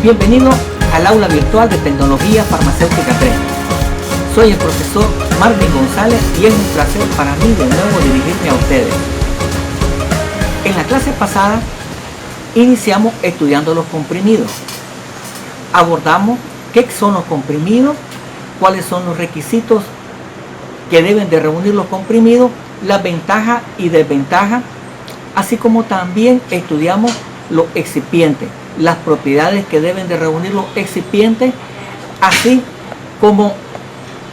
Bienvenido al aula virtual de Tecnología Farmacéutica 3. Soy el profesor Marvin González y es un placer para mí de nuevo dirigirme a ustedes. En la clase pasada iniciamos estudiando los comprimidos. Abordamos qué son los comprimidos, cuáles son los requisitos que deben de reunir los comprimidos, las ventajas y desventajas, así como también estudiamos los excipientes, las propiedades que deben de reunir los excipientes, así como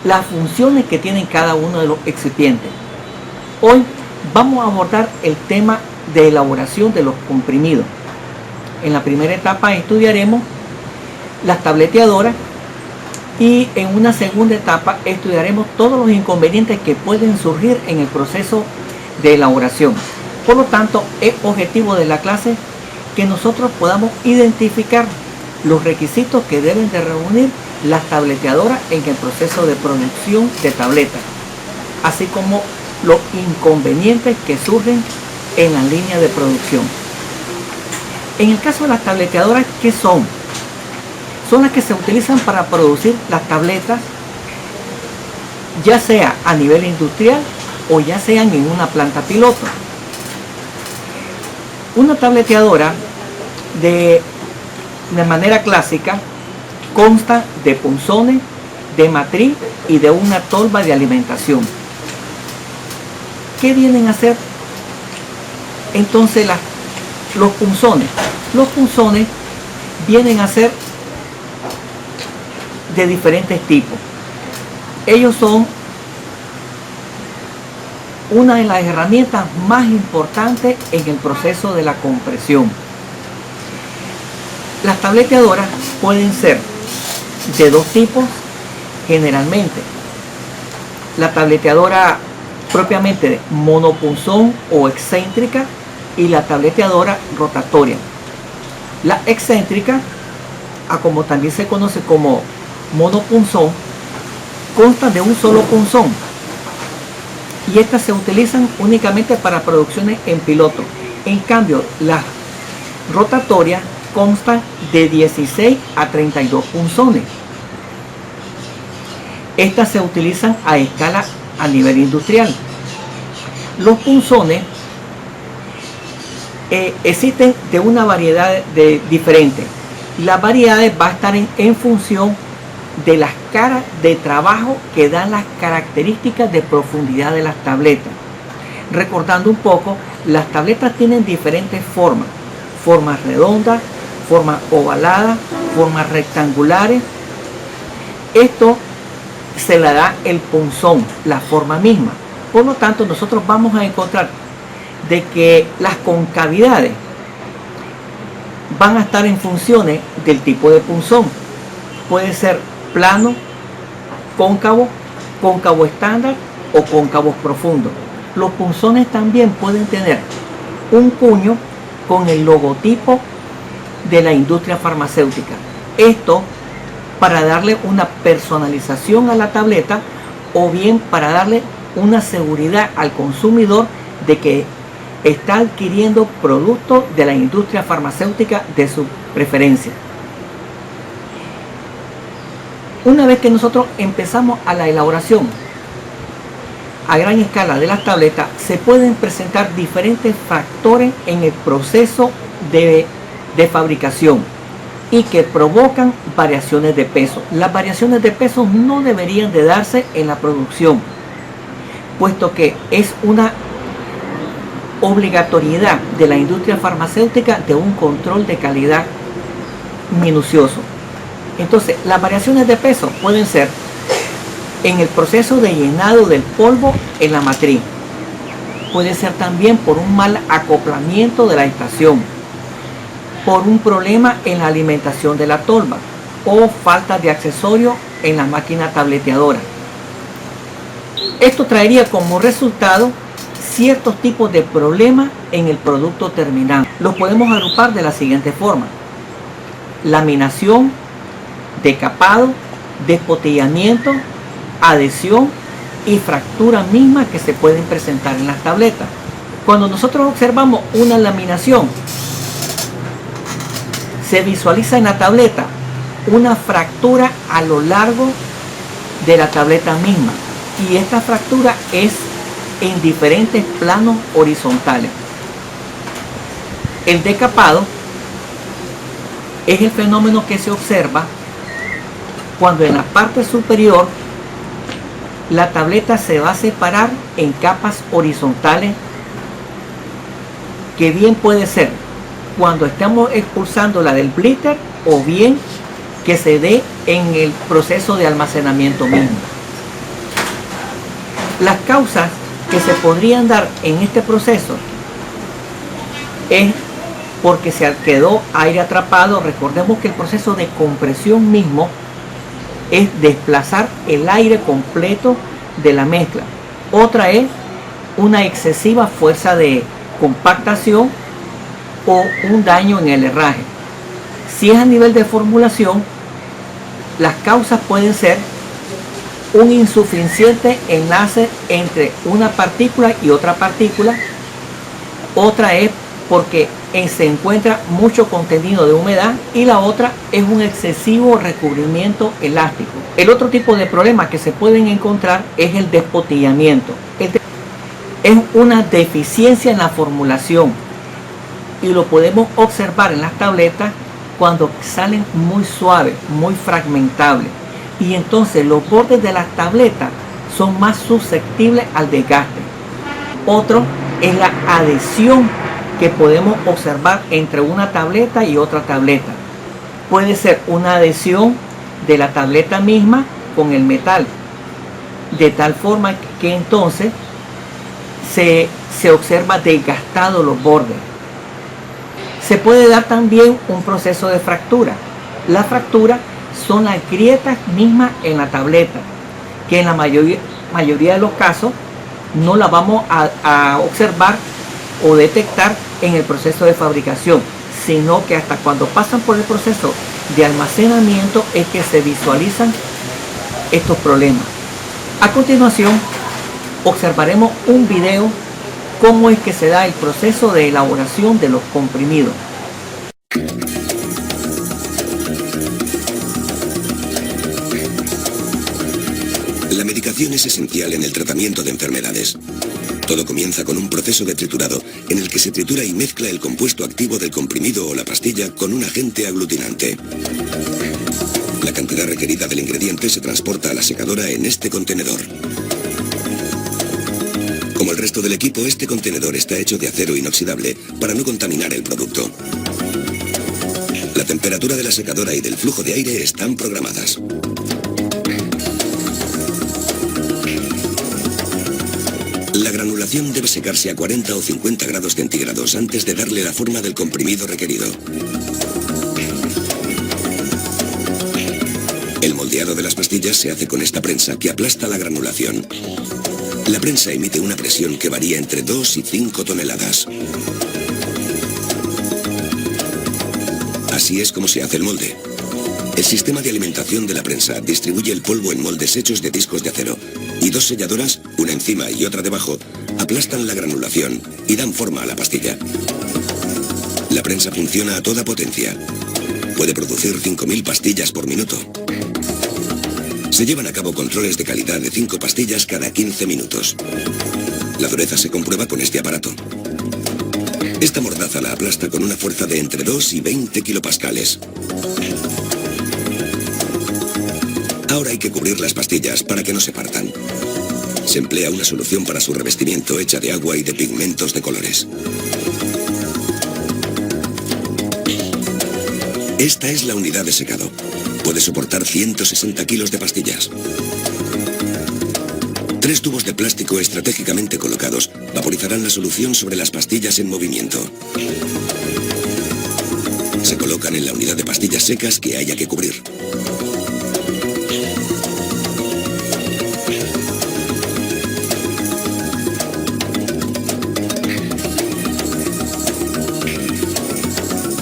las funciones que tienen cada uno de los excipientes. Hoy vamos a abordar el tema de elaboración de los comprimidos. En la primera etapa estudiaremos las tableteadoras y en una segunda etapa estudiaremos todos los inconvenientes que pueden surgir en el proceso de elaboración. Por lo tanto, es objetivo de la clase que nosotros podamos identificar los requisitos que deben de reunir las tableteadoras en el proceso de producción de tabletas, así como los inconvenientes que surgen en la línea de producción. En el caso de las tableteadoras, ¿qué son? Son las que se utilizan para producir las tabletas, ya sea a nivel industrial o ya sean en una planta piloto. Una tableteadora de manera clásica consta de punzones, de matriz y de una tolva de alimentación. ¿Qué vienen a hacer entonces los punzones? Los punzones vienen a ser de diferentes tipos. Ellos son una de las herramientas más importantes en el proceso de la compresión. Las tableteadoras pueden ser de dos tipos generalmente. La tableteadora propiamente monopunzón o excéntrica y la tableteadora rotatoria. La excéntrica, como también se conoce como monopunzón, consta de un solo punzón y estas se utilizan únicamente para producciones en piloto. En cambio, las rotatorias constan de 16 a 32 punzones. Estas se utilizan a escala a nivel industrial. Los punzones existen de una variedad de diferentes. Las variedades van a estar en función de las caras de trabajo que dan las características de profundidad de las tabletas. Recordando un poco, las tabletas tienen diferentes formas redondas, formas ovaladas, formas rectangulares. Esto se le da el punzón, la forma misma. Por lo tanto, nosotros vamos a encontrar de que las concavidades van a estar en funciones del tipo de punzón. Puede ser plano, cóncavo estándar o cóncavos profundos. Los punzones también pueden tener un puño con el logotipo de la industria farmacéutica. Esto para darle una personalización a la tableta o bien para darle una seguridad al consumidor de que está adquiriendo productos de la industria farmacéutica de su preferencia. Una vez que nosotros empezamos a la elaboración a gran escala de las tabletas, se pueden presentar diferentes factores en el proceso de fabricación y que provocan variaciones de peso. Las variaciones de peso no deberían de darse en la producción, puesto que es una obligatoriedad de la industria farmacéutica de un control de calidad minucioso. Entonces, las variaciones de peso pueden ser en el proceso de llenado del polvo en la matriz. Puede ser también por un mal acoplamiento de la estación, por un problema en la alimentación de la tolva o falta de accesorios en la máquina tableteadora. Esto traería como resultado ciertos tipos de problemas en el producto terminado. Los podemos agrupar de la siguiente forma: laminación, decapado, despotillamiento, adhesión y fractura misma que se pueden presentar en las tabletas. Cuando nosotros observamos una laminación, se visualiza en la tableta una fractura a lo largo de la tableta misma, y esta fractura es en diferentes planos horizontales. El decapado es el fenómeno que se observa cuando en la parte superior la tableta se va a separar en capas horizontales, que bien puede ser cuando estamos expulsándola del blister o bien que se dé en el proceso de almacenamiento mismo. Las causas que se podrían dar en este proceso es porque se quedó aire atrapado. Recordemos que el proceso de compresión mismo es desplazar el aire completo de la mezcla. Otra es una excesiva fuerza de compactación o un daño en el herraje. Si es a nivel de formulación, las causas pueden ser un insuficiente enlace entre una partícula y otra partícula. Otra es porque se encuentra mucho contenido de humedad, y la otra es un excesivo recubrimiento elástico. El otro tipo de problemas que se pueden encontrar es el despotillamiento. Es una deficiencia en la formulación, y lo podemos observar en las tabletas cuando salen muy suaves, muy fragmentables, y entonces los bordes de las tabletas son más susceptibles al desgaste. Otro es la adhesión que podemos observar entre una tableta y otra tableta. Puede ser una adhesión de la tableta misma con el metal, de tal forma que entonces se observa desgastado los bordes. Se puede dar también un proceso de fractura. La fractura son las grietas mismas en la tableta, que en la mayoría de los casos no la vamos a observar o detectar en el proceso de fabricación, sino que hasta cuando pasan por el proceso de almacenamiento es que se visualizan estos problemas. A continuación observaremos un video cómo es que se da el proceso de elaboración de los comprimidos. La medicación es esencial en el tratamiento de enfermedades. Todo comienza con un proceso de triturado en el que se tritura y mezcla el compuesto activo del comprimido o la pastilla con un agente aglutinante. La cantidad requerida del ingrediente se transporta a la secadora en este contenedor. Como el resto del equipo, este contenedor está hecho de acero inoxidable para no contaminar el producto. La temperatura de la secadora y del flujo de aire están programadas. La granulación debe secarse a 40 o 50 grados centígrados antes de darle la forma del comprimido requerido. El moldeado de las pastillas se hace con esta prensa que aplasta la granulación. La prensa emite una presión que varía entre 2 y 5 toneladas. Así es como se hace el molde. El sistema de alimentación de la prensa distribuye el polvo en moldes hechos de discos de acero, y dos selladoras, una encima y otra debajo, aplastan la granulación y dan forma a la pastilla. La prensa funciona a toda potencia. Puede producir 5.000 pastillas por minuto. Se llevan a cabo controles de calidad de 5 pastillas cada 15 minutos. La dureza se comprueba con este aparato. Esta mordaza la aplasta con una fuerza de entre 2 y 20 kilopascales. Ahora hay que cubrir las pastillas para que no se partan. Se emplea una solución para su revestimiento hecha de agua y de pigmentos de colores. Esta es la unidad de secado. Puede soportar 160 kilos de pastillas. 3 tubos de plástico estratégicamente colocados vaporizarán la solución sobre las pastillas en movimiento. Se colocan en la unidad de pastillas secas que haya que cubrir.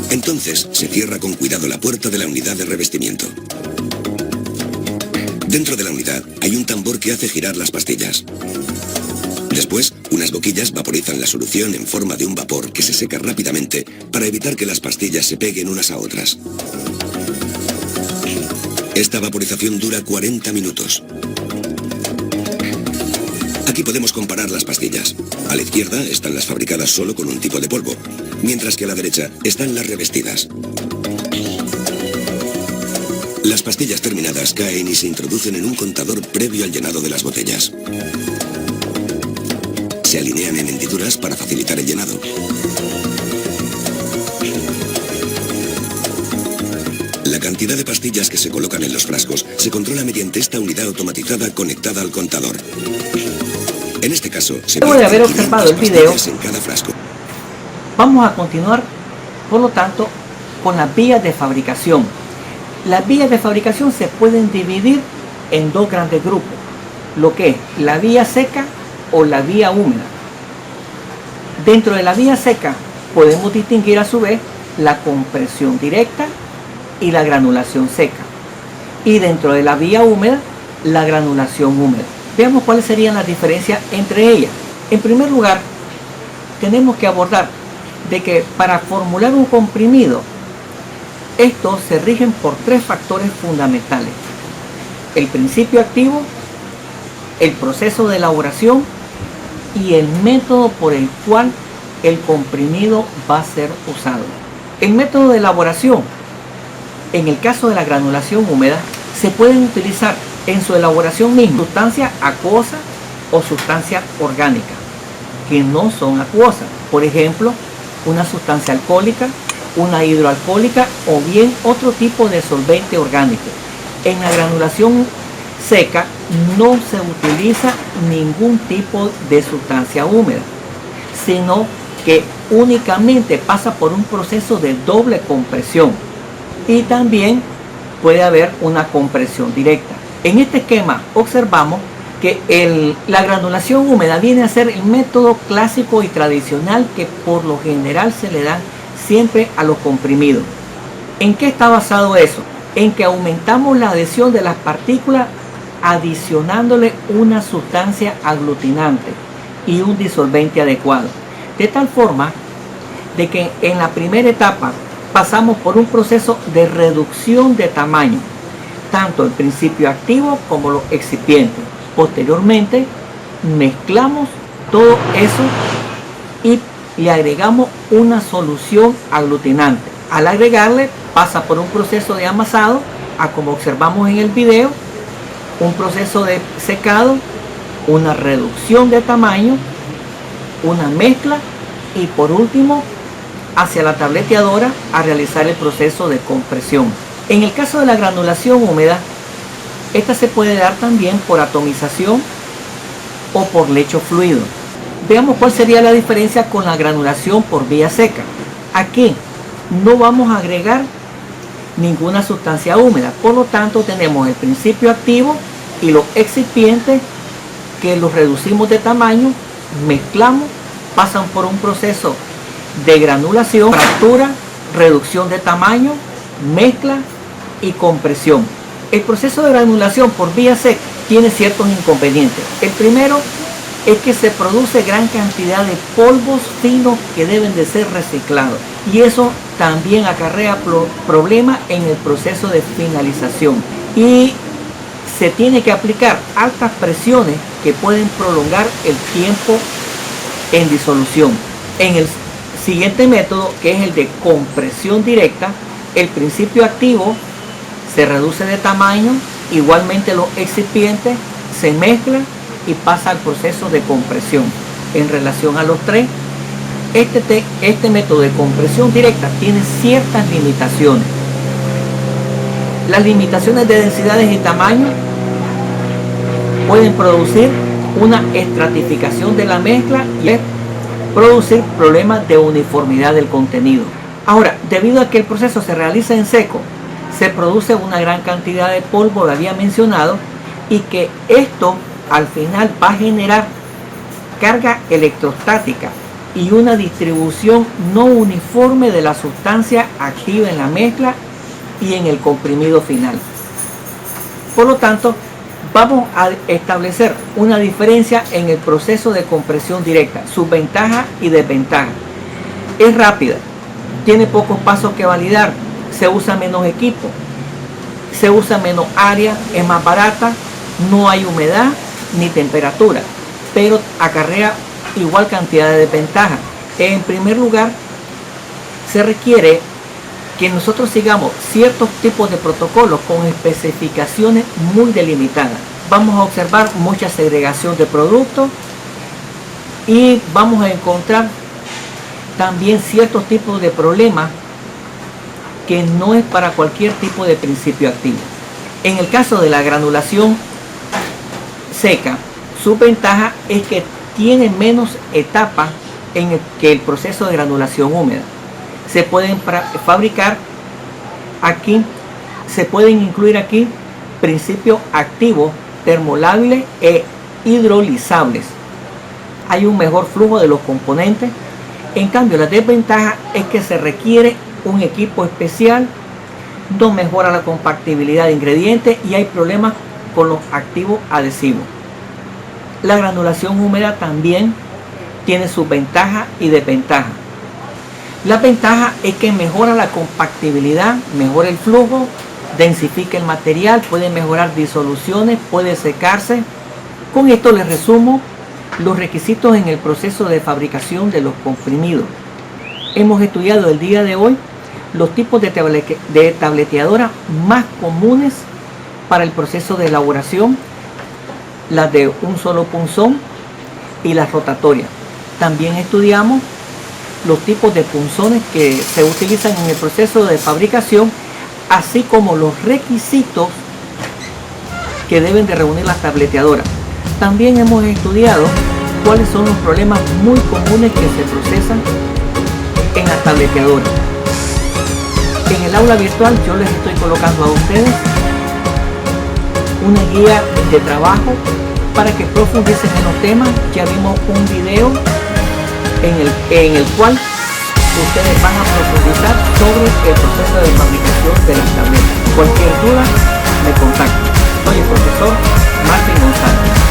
Entonces se cierra con cuidado la puerta de la unidad de revestimiento. Dentro de la unidad hay un tambor que hace girar las pastillas. Después, unas boquillas vaporizan la solución en forma de un vapor que se seca rápidamente para evitar que las pastillas se peguen unas a otras. Esta vaporización dura 40 minutos. Aquí podemos comparar las pastillas. A la izquierda están las fabricadas solo con un tipo de polvo, mientras que a la derecha están las revestidas. Las pastillas terminadas caen y se introducen en un contador previo al llenado de las botellas. Se alinean en hendiduras para facilitar el llenado. La cantidad de pastillas que se colocan en los frascos se controla mediante esta unidad automatizada conectada al contador. En este caso, se luego de haber observado el video, en cada frasco. Vamos a continuar, por lo tanto, con las vías de fabricación. Las vías de fabricación se pueden dividir en dos grandes grupos, lo que es la vía seca o la vía húmeda. Dentro de la vía seca podemos distinguir a su vez la compresión directa y la granulación seca. Y dentro de la vía húmeda, la granulación húmeda. Veamos cuáles serían las diferencias entre ellas. En primer lugar, tenemos que abordar de que para formular un comprimido, estos se rigen por tres factores fundamentales: el principio activo, el proceso de elaboración y el método por el cual el comprimido va a ser usado. El método de elaboración, en el caso de la granulación húmeda, se pueden utilizar en su elaboración misma sustancias acuosas o sustancias orgánicas que no son acuosas. Por ejemplo, una sustancia alcohólica, una hidroalcohólica o bien otro tipo de solvente orgánico. En la granulación seca no se utiliza ningún tipo de sustancia húmeda, sino que únicamente pasa por un proceso de doble compresión y también puede haber una compresión directa. En este esquema observamos que la granulación húmeda viene a ser el método clásico y tradicional que por lo general se le da siempre a los comprimidos. ¿En qué está basado eso? En que aumentamos la adhesión de las partículas adicionándole una sustancia aglutinante y un disolvente adecuado, de tal forma de que en la primera etapa pasamos por un proceso de reducción de tamaño, tanto el principio activo como los excipientes. Posteriormente mezclamos todo eso y le agregamos una solución aglutinante. Al agregarle pasa por un proceso de amasado, a como observamos en el video, un proceso de secado, una reducción de tamaño, una mezcla y por último hacia la tableteadora a realizar el proceso de compresión. En el caso de la granulación húmeda, esta se puede dar también por atomización o por lecho fluido. Veamos cuál sería la diferencia con la granulación por vía seca. Aquí no vamos a agregar ninguna sustancia húmeda, por lo tanto tenemos el principio activo y los excipientes que los reducimos de tamaño, mezclamos, pasan por un proceso de granulación, fractura, reducción de tamaño, mezcla y compresión. El proceso de granulación por vía seca tiene ciertos inconvenientes. El primero es que se produce gran cantidad de polvos finos que deben de ser reciclados y eso también acarrea problemas en el proceso de finalización y se tiene que aplicar altas presiones que pueden prolongar el tiempo en disolución. En el siguiente método, que es el de compresión directa, el principio activo se reduce de tamaño, igualmente los excipientes se mezclan y pasa al proceso de compresión. En relación a los tres, este método de compresión directa tiene ciertas limitaciones. Las limitaciones de densidades y tamaño pueden producir una estratificación de la mezcla y producir problemas de uniformidad del contenido. Ahora, debido a que el proceso se realiza en seco, se produce una gran cantidad de polvo, lo había mencionado, y que esto al final va a generar carga electrostática y una distribución no uniforme de la sustancia activa en la mezcla y en el comprimido final. Por lo tanto, Vamos a establecer una diferencia en el proceso de compresión directa, sus ventajas y desventajas. Es rápida, tiene pocos pasos que validar, se usa menos equipo, se usa menos área, es más barata, no hay humedad ni temperatura, pero acarrea igual cantidad de desventajas. En primer lugar, se requiere que nosotros sigamos ciertos tipos de protocolos con especificaciones muy delimitadas. Vamos a observar mucha segregación de productos y vamos a encontrar también ciertos tipos de problemas que no es para cualquier tipo de principio activo. En el caso de la granulación seca, su ventaja es que tiene menos etapas que el proceso de granulación húmeda. Se pueden fabricar aquí, se pueden incluir aquí principios activos termolábiles e hidrolizables. Hay un mejor flujo de los componentes. En cambio, la desventaja es que se requiere un equipo especial, no mejora la compactibilidad de ingredientes y hay problemas con los activos adhesivos. La granulación húmeda también tiene sus ventajas y desventajas. La ventaja es que mejora la compactibilidad, mejora el flujo, densifica el material, puede mejorar disoluciones, puede secarse. Con esto les resumo los requisitos en el proceso de fabricación de los comprimidos. Hemos estudiado el día de hoy los tipos de tableteadora más comunes para el proceso de elaboración, las de un solo punzón y las rotatorias. También estudiamos los tipos de punzones que se utilizan en el proceso de fabricación, así como los requisitos que deben de reunir las tableteadoras. También hemos estudiado cuáles son los problemas muy comunes que se procesan en las tableteadoras. En el aula virtual yo les estoy colocando a ustedes una guía de trabajo para que profundicen en los temas. Ya vimos un video en el cual ustedes van a profundizar sobre el proceso de fabricación de las tabletas. Cualquier duda me contacta. Soy el profesor Martín González.